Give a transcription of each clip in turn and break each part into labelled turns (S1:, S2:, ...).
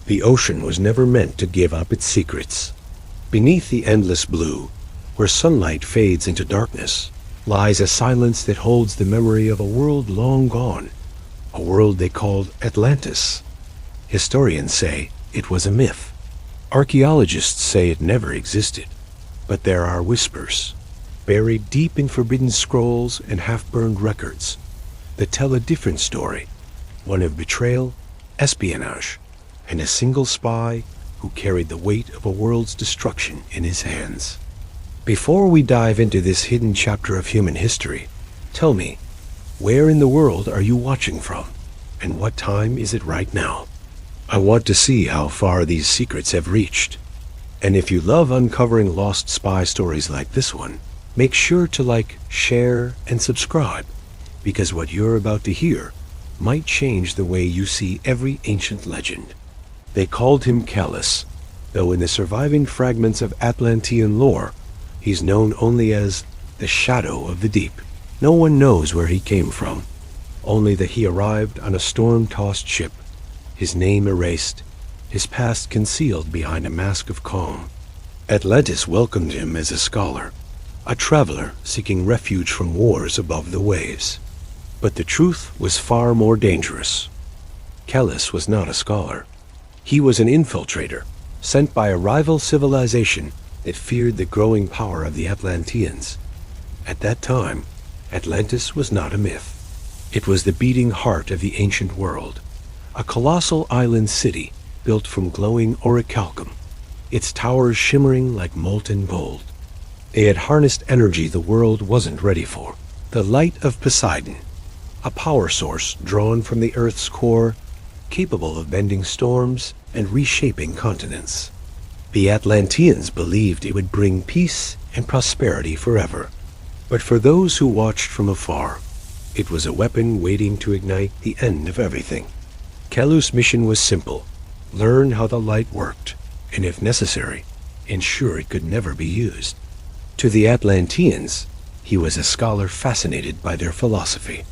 S1: The ocean was never meant to give up its secrets. Beneath the endless blue, where sunlight fades into darkness, lies a silence that holds the memory of a world long gone, a world they called Atlantis. Historians say it was a myth. Archaeologists say it never existed. But there are whispers, buried deep in forbidden scrolls and half-burned records, that tell a different story, one of betrayal, espionage, and a single spy who carried the weight of a world's destruction in his hands. Before we dive into this hidden chapter of human history, tell me, where in the world are you watching from, and what time is it right now? I want to see how far these secrets have reached. And if you love uncovering lost spy stories like this one, make sure to like, share, and subscribe, because what you're about to hear might change the way you see every ancient legend. They called him Callus, though in the surviving fragments of Atlantean lore, he's known only as the Shadow of the Deep. No one knows where he came from, only that he arrived on a storm-tossed ship, his name erased, his past concealed behind a mask of calm. Atlantis welcomed him as a scholar, a traveler seeking refuge from wars above the waves. But the truth was far more dangerous. Callus was not a scholar. He was an infiltrator, sent by a rival civilization that feared the growing power of the Atlanteans. At that time, Atlantis was not a myth. It was the beating heart of the ancient world, a colossal island city built from glowing orichalcum, its towers shimmering like molten gold. They had harnessed energy the world wasn't ready for, the light of Poseidon, a power source drawn from the Earth's core, capable of bending storms and reshaping continents. The Atlanteans believed it would bring peace and prosperity forever. But for those who watched from afar, it was a weapon waiting to ignite the end of everything. Callus' mission was simple: learn how the light worked, and if necessary, ensure it could never be used. To the Atlanteans, he was a scholar fascinated by their philosophy.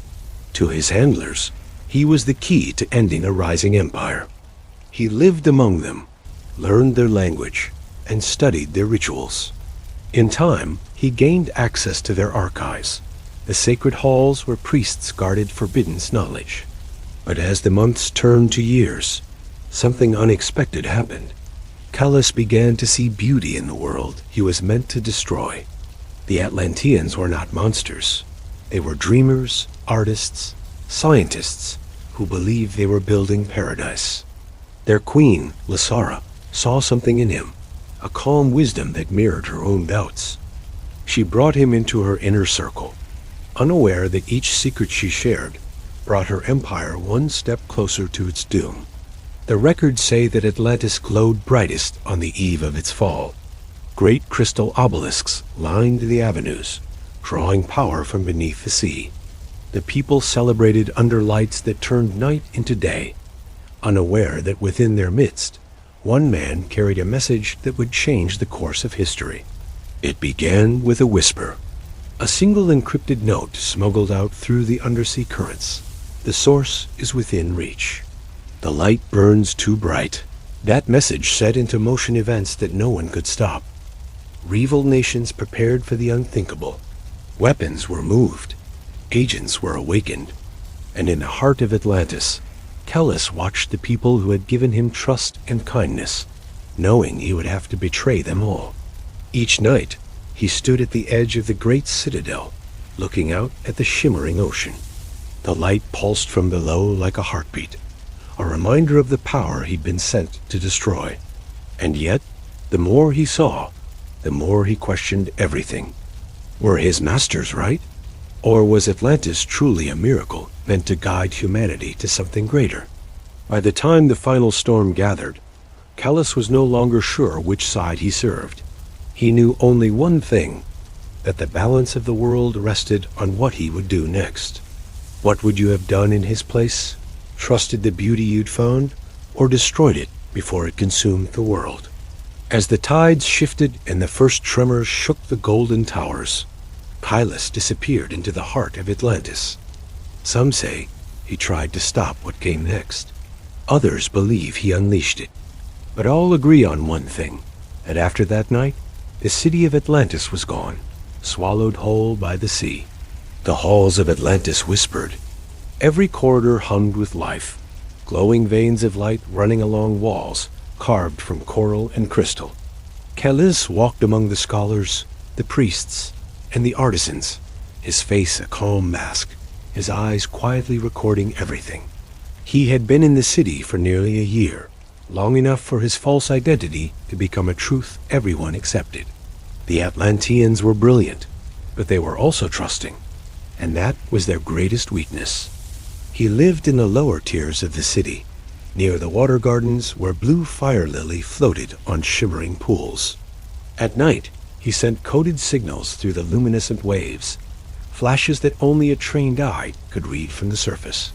S1: To his handlers, he was the key to ending a rising empire. He lived among them, learned their language, and studied their rituals. In time, he gained access to their archives, the sacred halls where priests guarded forbidden knowledge. But as the months turned to years, something unexpected happened. Callus began to see beauty in the world he was meant to destroy. The Atlanteans were not monsters. They were dreamers, artists, scientists who believed they were building paradise. Their queen, Lysara, saw something in him, a calm wisdom that mirrored her own doubts. She brought him into her inner circle, unaware that each secret she shared brought her empire one step closer to its doom. The records say that Atlantis glowed brightest on the eve of its fall. Great crystal obelisks lined the avenues, drawing power from beneath the sea. The people celebrated under lights that turned night into day, unaware that within their midst, one man carried a message that would change the course of history. It began with a whisper, a single encrypted note smuggled out through the undersea currents. The source is within reach. The light burns too bright. That message set into motion events that no one could stop. Rival nations prepared for the unthinkable. Weapons were moved. Agents were awakened. And in the heart of Atlantis, Callus watched the people who had given him trust and kindness, knowing he would have to betray them all. Each night, he stood at the edge of the great citadel, looking out at the shimmering ocean. The light pulsed from below like a heartbeat, a reminder of the power he'd been sent to destroy. And yet, the more he saw, the more he questioned everything. Were his masters right? Or was Atlantis truly a miracle meant to guide humanity to something greater? By the time the final storm gathered, Callus was no longer sure which side he served. He knew only one thing, that the balance of the world rested on what he would do next. What would you have done in his place? Trusted the beauty you'd found, or destroyed it before it consumed the world? As the tides shifted and the first tremors shook the golden towers, Callus disappeared into the heart of Atlantis. Some say he tried to stop what came next. Others believe he unleashed it, But all agree on one thing, that after that night, the city of Atlantis was gone, swallowed whole by the sea. The halls of Atlantis whispered. Every corridor hummed with life, glowing veins of light running along walls carved from coral and crystal. Calais walked among the scholars, the priests, and the artisans, his face a calm mask, his eyes quietly recording everything. He had been in the city for nearly a year, long enough for his false identity to become a truth everyone accepted. The Atlanteans were brilliant, but they were also trusting, and that was their greatest weakness. He lived in the lower tiers of the city, near the water gardens where blue fire lily floated on shimmering pools. At night, he sent coded signals through the luminescent waves, flashes that only a trained eye could read from the surface.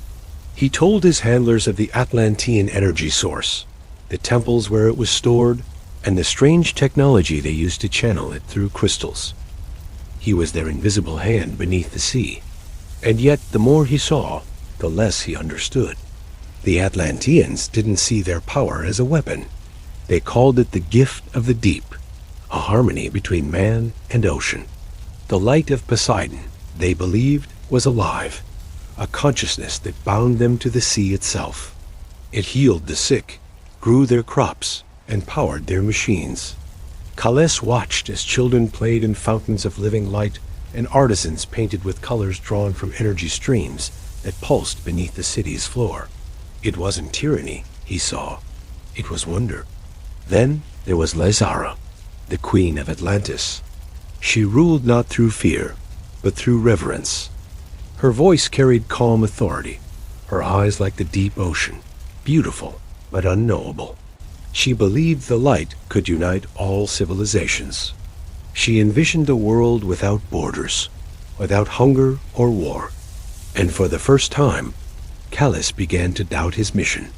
S1: He told his handlers of the Atlantean energy source, the temples where it was stored, and the strange technology they used to channel it through crystals. He was their invisible hand beneath the sea, and yet the more he saw, the less he understood. The Atlanteans didn't see their power as a weapon. They called it the gift of the deep, a harmony between man and ocean. The light of Poseidon, they believed, was alive, a consciousness that bound them to the sea itself. It healed the sick, grew their crops, and powered their machines. Calais watched as children played in fountains of living light and artisans painted with colors drawn from energy streams that pulsed beneath the city's floor. It wasn't tyranny, he saw. It was wonder. Then there was Lizara, the queen of Atlantis. She ruled not through fear, but through reverence. Her voice carried calm authority, her eyes like the deep ocean, beautiful but unknowable. She believed the light could unite all civilizations. She envisioned a world without borders, without hunger or war. And for the first time, Calais began to doubt his mission.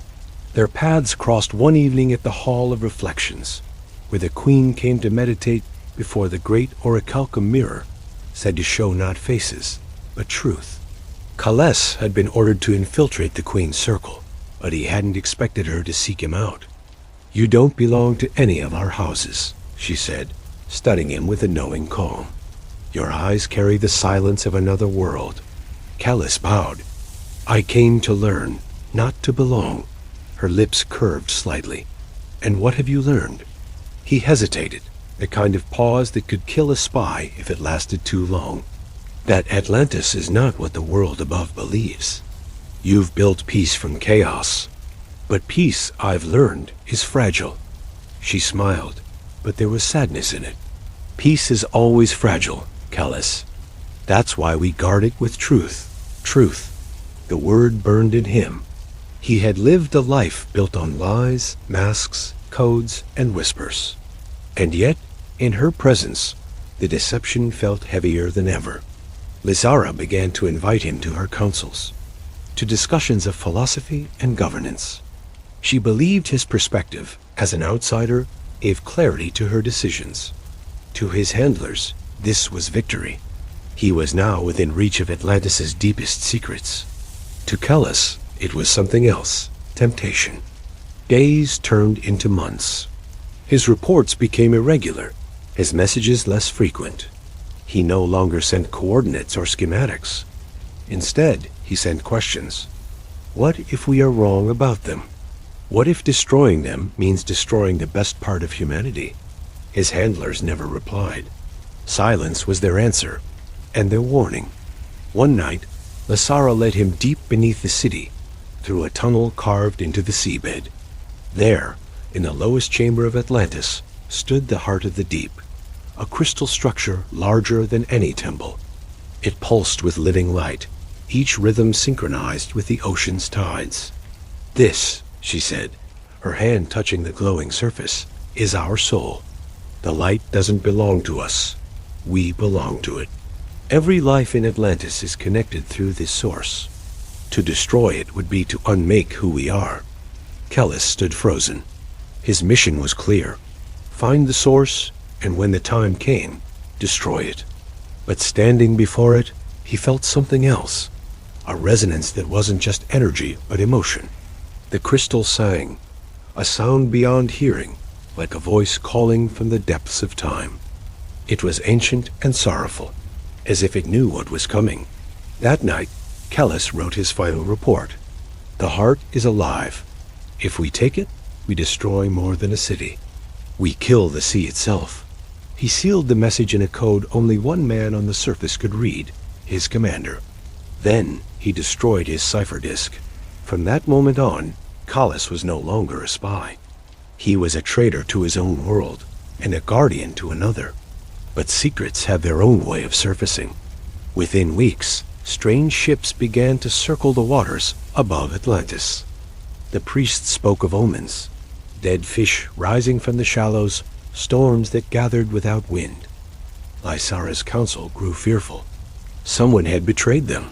S1: Their paths crossed one evening at the Hall of Reflections, where the queen came to meditate before the great orichalcum mirror, said to show not faces, but truth. Calais had been ordered to infiltrate the queen's circle, but he hadn't expected her to seek him out. "You don't belong to any of our houses," she said, studying him with a knowing calm. "Your eyes carry the silence of another world." Calais bowed. "I came to learn, not to belong." Her lips curved slightly. "And what have you learned?" He hesitated, the kind of pause that could kill a spy if it lasted too long. "That Atlantis is not what the world above believes. You've built peace from chaos. But peace, I've learned, is fragile." She smiled, but there was sadness in it. "Peace is always fragile, Calais. That's why we guard it with truth. Truth." The word burned in him. He had lived a life built on lies, masks, codes, and whispers. And yet, in her presence, the deception felt heavier than ever. Lizara began to invite him to her councils, to discussions of philosophy and governance. She believed his perspective, as an outsider, gave clarity to her decisions. To his handlers, this was victory. He was now within reach of Atlantis' deepest secrets. To Calais, it was something else, temptation. Days turned into months. His reports became irregular, his messages less frequent. He no longer sent coordinates or schematics. Instead, he sent questions. What if we are wrong about them? What if destroying them means destroying the best part of humanity? His handlers never replied. Silence was their answer, and their warning. One night, Lizara led him deep beneath the city, through a tunnel carved into the seabed. There, in the lowest chamber of Atlantis, stood the heart of the deep, a crystal structure larger than any temple. It pulsed with living light, each rhythm synchronized with the ocean's tides. "This," she said, her hand touching the glowing surface, "is our soul. The light doesn't belong to us. We belong to it. Every life in Atlantis is connected through this source. To destroy it would be to unmake who we are." Calais stood frozen. His mission was clear. Find the source, and when the time came, destroy it. But standing before it, he felt something else, a resonance that wasn't just energy but emotion. The crystal sang, a sound beyond hearing, like a voice calling from the depths of time. It was ancient and sorrowful, as if it knew what was coming. That night, Callus wrote his final report. The heart is alive. If we take it, we destroy more than a city. We kill the sea itself. He sealed the message in a code only one man on the surface could read, his commander. Then he destroyed his cipher disk. From that moment on, Callus was no longer a spy. He was a traitor to his own world, and a guardian to another. But secrets have their own way of surfacing. Within weeks, strange ships began to circle the waters above Atlantis. The priests spoke of omens, dead fish rising from the shallows, storms that gathered without wind. Lysara's council grew fearful. Someone had betrayed them.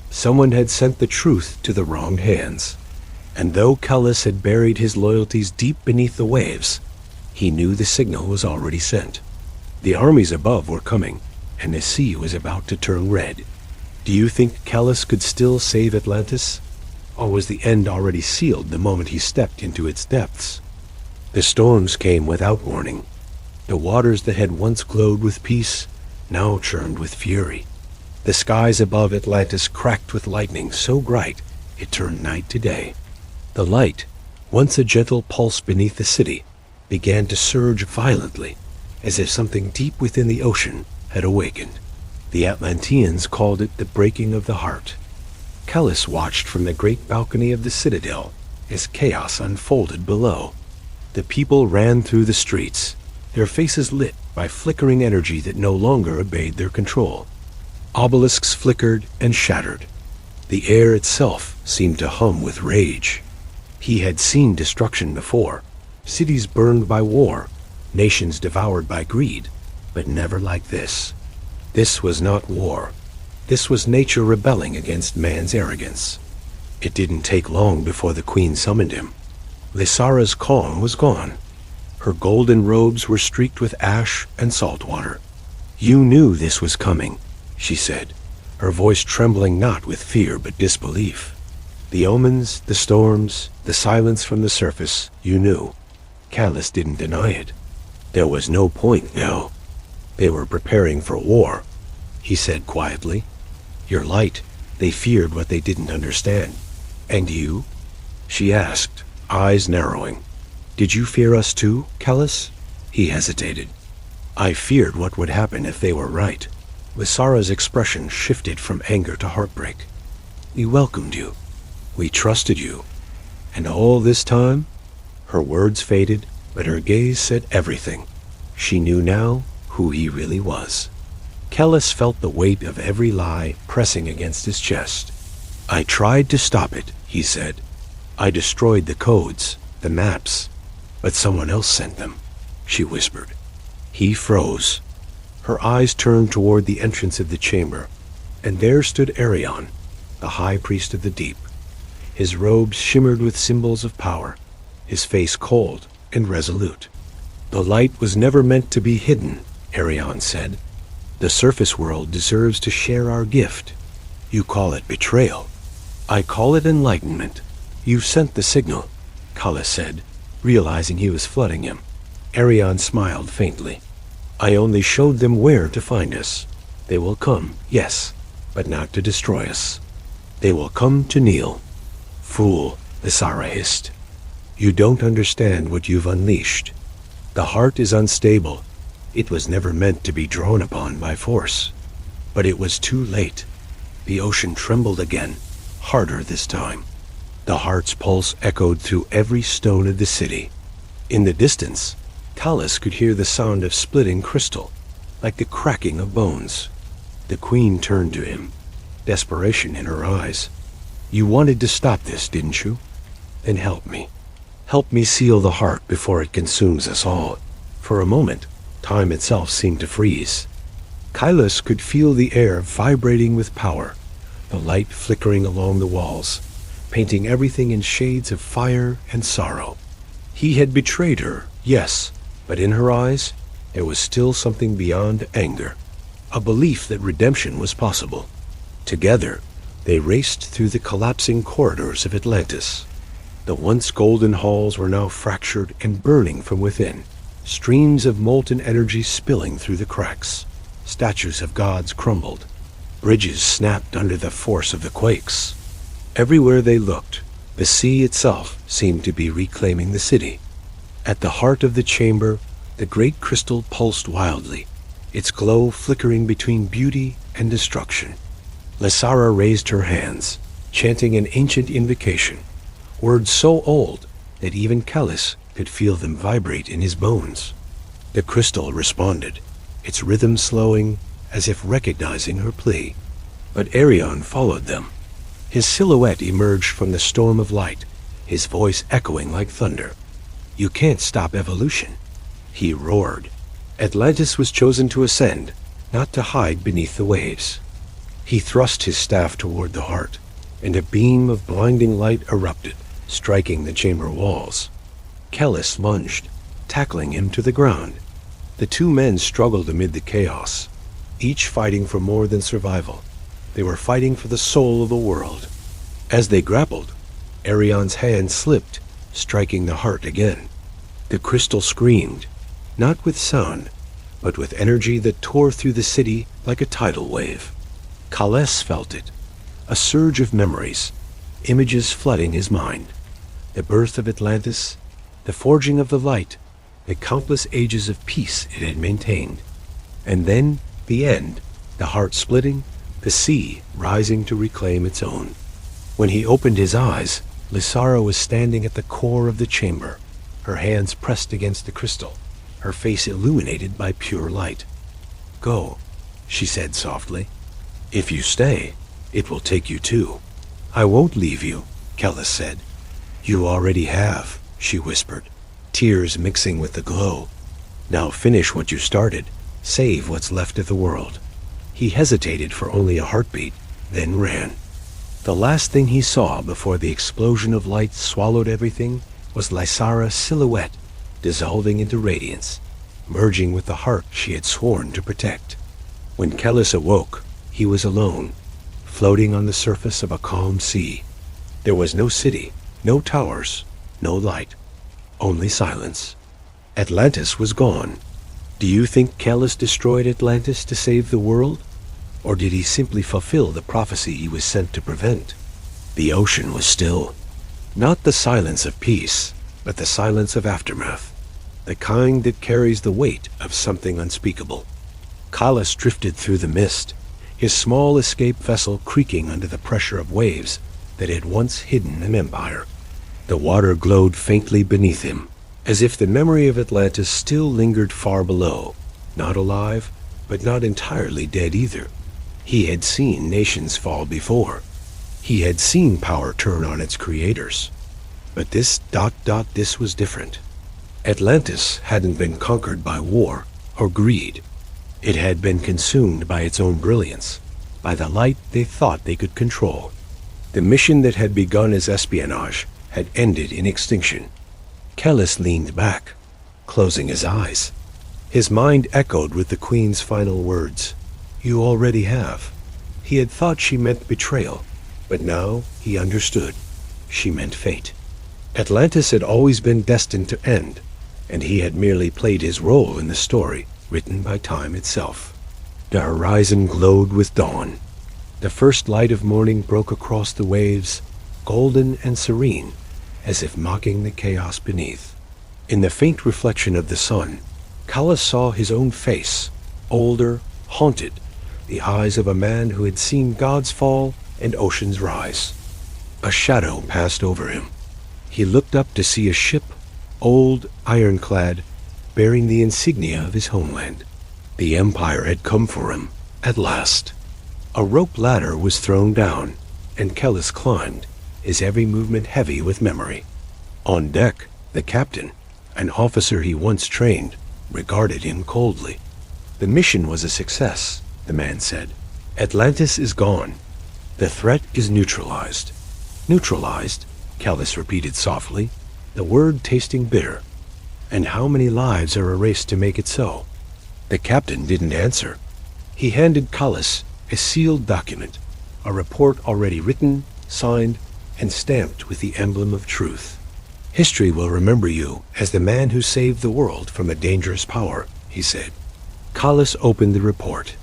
S1: Someone had sent the truth to the wrong hands. And though Callus had buried his loyalties deep beneath the waves, he knew the signal was already sent. The armies above were coming, and the sea was about to turn red. Do you think Callus could still save Atlantis? Or was the end already sealed the moment he stepped into its depths? The storms came without warning. The waters that had once glowed with peace now churned with fury. The skies above Atlantis cracked with lightning so bright it turned night to day. The light, once a gentle pulse beneath the city, began to surge violently, as if something deep within the ocean had awakened. The Atlanteans called it the breaking of the heart. Callus watched from the great balcony of the citadel as chaos unfolded below. The people ran through the streets, their faces lit by flickering energy that no longer obeyed their control. Obelisks flickered and shattered. The air itself seemed to hum with rage. He had seen destruction before, cities burned by war, nations devoured by greed, but never like this. This was not war. This was nature rebelling against man's arrogance. It didn't take long before the queen summoned him. Lysara's calm was gone. Her golden robes were streaked with ash and salt water. You knew this was coming, she said, her voice trembling not with fear but disbelief. The omens, the storms, the silence from the surface, you knew. Callus didn't deny it. There was no point now. They were preparing for war, he said quietly. Your light, they feared what they didn't understand. And you? She asked, eyes narrowing. Did you fear us too, Callus? He hesitated. I feared what would happen if they were right. Lysara's expression shifted from anger to heartbreak. We welcomed you. We trusted you. And all this time? Her words faded, but her gaze said everything. She knew now who he really was. Callus felt the weight of every lie pressing against his chest. I tried to stop it, he said. I destroyed the codes, the maps, but someone else sent them, she whispered. He froze. Her eyes turned toward the entrance of the chamber, and there stood Arion, the high priest of the deep. His robes shimmered with symbols of power, his face cold and resolute. The light was never meant to be hidden, Arion said. The surface world deserves to share our gift. You call it betrayal. I call it enlightenment. You've sent the signal, Callus said, realizing he was flooding him. Arion smiled faintly. I only showed them where to find us. They will come, yes, but not to destroy us. They will come to kneel. Fool, Lysara hissed. You don't understand what you've unleashed. The heart is unstable. It was never meant to be drawn upon by force. But it was too late. The ocean trembled again, harder this time. The heart's pulse echoed through every stone of the city. In the distance, Callus could hear the sound of splitting crystal, like the cracking of bones. The queen turned to him, desperation in her eyes. You wanted to stop this, didn't you? Then help me. Help me seal the heart before it consumes us all. For a moment, time itself seemed to freeze. Callus could feel the air vibrating with power, the light flickering along the walls, painting everything in shades of fire and sorrow. He had betrayed her, yes, but in her eyes, there was still something beyond anger, a belief that redemption was possible. Together, they raced through the collapsing corridors of Atlantis. The once golden halls were now fractured and burning from within, streams of molten energy spilling through the cracks. Statues of gods crumbled. Bridges snapped under the force of the quakes. Everywhere they looked, the sea itself seemed to be reclaiming the city. At the heart of the chamber, the great crystal pulsed wildly, its glow flickering between beauty and destruction. Lysara raised her hands, chanting an ancient invocation, words so old that even Callus could feel them vibrate in his bones. The crystal responded, its rhythm slowing as if recognizing her plea. But Arion followed them. His silhouette emerged from the storm of light, his voice echoing like thunder. "You can't stop evolution," he roared. Atlantis was chosen to ascend, not to hide beneath the waves. He thrust his staff toward the heart, and a beam of blinding light erupted, striking the chamber walls. Callus lunged, tackling him to the ground. The two men struggled amid the chaos, each fighting for more than survival. They were fighting for the soul of the world. As they grappled, Arion's hand slipped, striking the heart again. The crystal screamed, not with sound, but with energy that tore through the city like a tidal wave. Callus felt it, a surge of memories, images flooding his mind. The birth of Atlantis, the forging of the light, the countless ages of peace it had maintained. And then the end, the heart splitting, the sea rising to reclaim its own. When he opened his eyes, Lysara was standing at the core of the chamber, her hands pressed against the crystal, her face illuminated by pure light. "Go," she said softly. "If you stay, it will take you too." "I won't leave you," Callus said. "You already have," she whispered, tears mixing with the glow. "Now finish what you started, save what's left of the world." He hesitated for only a heartbeat, then ran. The last thing he saw before the explosion of light swallowed everything was Lysara's silhouette dissolving into radiance, merging with the heart she had sworn to protect. When Callus awoke, he was alone, floating on the surface of a calm sea. There was no city, no towers, no light, only silence. Atlantis was gone. Do you think Callus destroyed Atlantis to save the world? Or did he simply fulfill the prophecy he was sent to prevent? The ocean was still. Not the silence of peace, but the silence of aftermath, the kind that carries the weight of something unspeakable. Callus drifted through the mist, his small escape vessel creaking under the pressure of waves that had once hidden an empire. The water glowed faintly beneath him, as if the memory of Atlantis still lingered far below, not alive, but not entirely dead either. He had seen nations fall before. He had seen power turn on its creators. But this ... this was different. Atlantis hadn't been conquered by war or greed. It had been consumed by its own brilliance, by the light they thought they could control. The mission that had begun as espionage had ended in extinction. Callus leaned back, closing his eyes. His mind echoed with the Queen's final words. "You already have." He had thought she meant betrayal, but now he understood. She meant fate. Atlantis had always been destined to end, and he had merely played his role in the story written by time itself. The horizon glowed with dawn. The first light of morning broke across the waves, golden and serene, as if mocking the chaos beneath. In the faint reflection of the sun, Callus saw his own face, older, haunted, the eyes of a man who had seen gods fall and oceans rise. A shadow passed over him. He looked up to see a ship, old, ironclad, bearing the insignia of his homeland. The Empire had come for him, at last. A rope ladder was thrown down, and Callus climbed, his every movement heavy with memory. On deck, the captain, an officer he once trained, regarded him coldly. "The mission was a success," the man said. "Atlantis is gone. The threat is neutralized." "Neutralized?" Callus repeated softly, the word tasting bitter. "And how many lives are erased to make it so?" The captain didn't answer. He handed Callus a sealed document, a report already written, signed, and stamped with the emblem of truth. "History will remember you as the man who saved the world from a dangerous power," he said. Callis opened the report.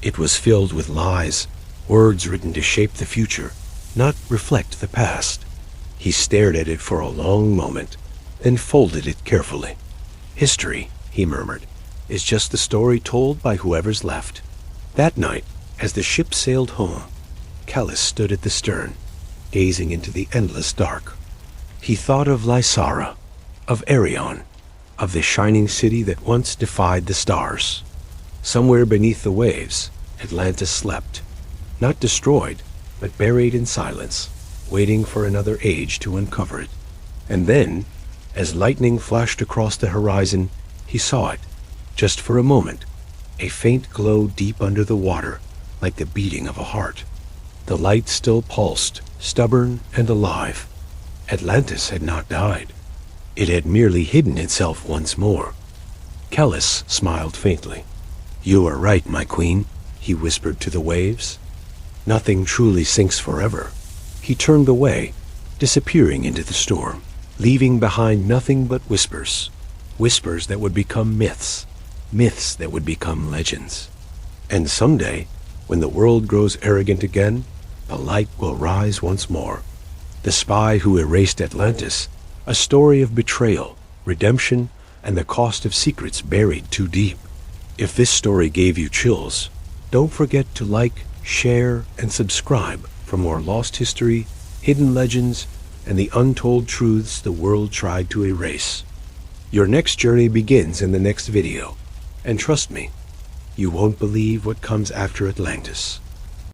S1: It was filled with lies, words written to shape the future, not reflect the past. He stared at it for a long moment, then folded it carefully. "History," he murmured, "is just the story told by whoever's left." That night, as the ship sailed home, Callis stood at the stern, gazing into the endless dark. He thought of Lysara, of Arion, of the shining city that once defied the stars. Somewhere beneath the waves, Atlantis slept, not destroyed, but buried in silence, waiting for another age to uncover it. And then, as lightning flashed across the horizon, he saw it, just for a moment, a faint glow deep under the water, like the beating of a heart. The light still pulsed, stubborn and alive. Atlantis had not died. It had merely hidden itself once more. Callis smiled faintly. "You are right, my queen," he whispered to the waves. "Nothing truly sinks forever." He turned away, disappearing into the storm, leaving behind nothing but whispers. Whispers that would become myths, myths that would become legends. And someday, when the world grows arrogant again, the light will rise once more. The spy who erased Atlantis, a story of betrayal, redemption, and the cost of secrets buried too deep. If this story gave you chills, don't forget to like, share, and subscribe for more lost history, hidden legends, and the untold truths the world tried to erase. Your next journey begins in the next video, and trust me, you won't believe what comes after Atlantis.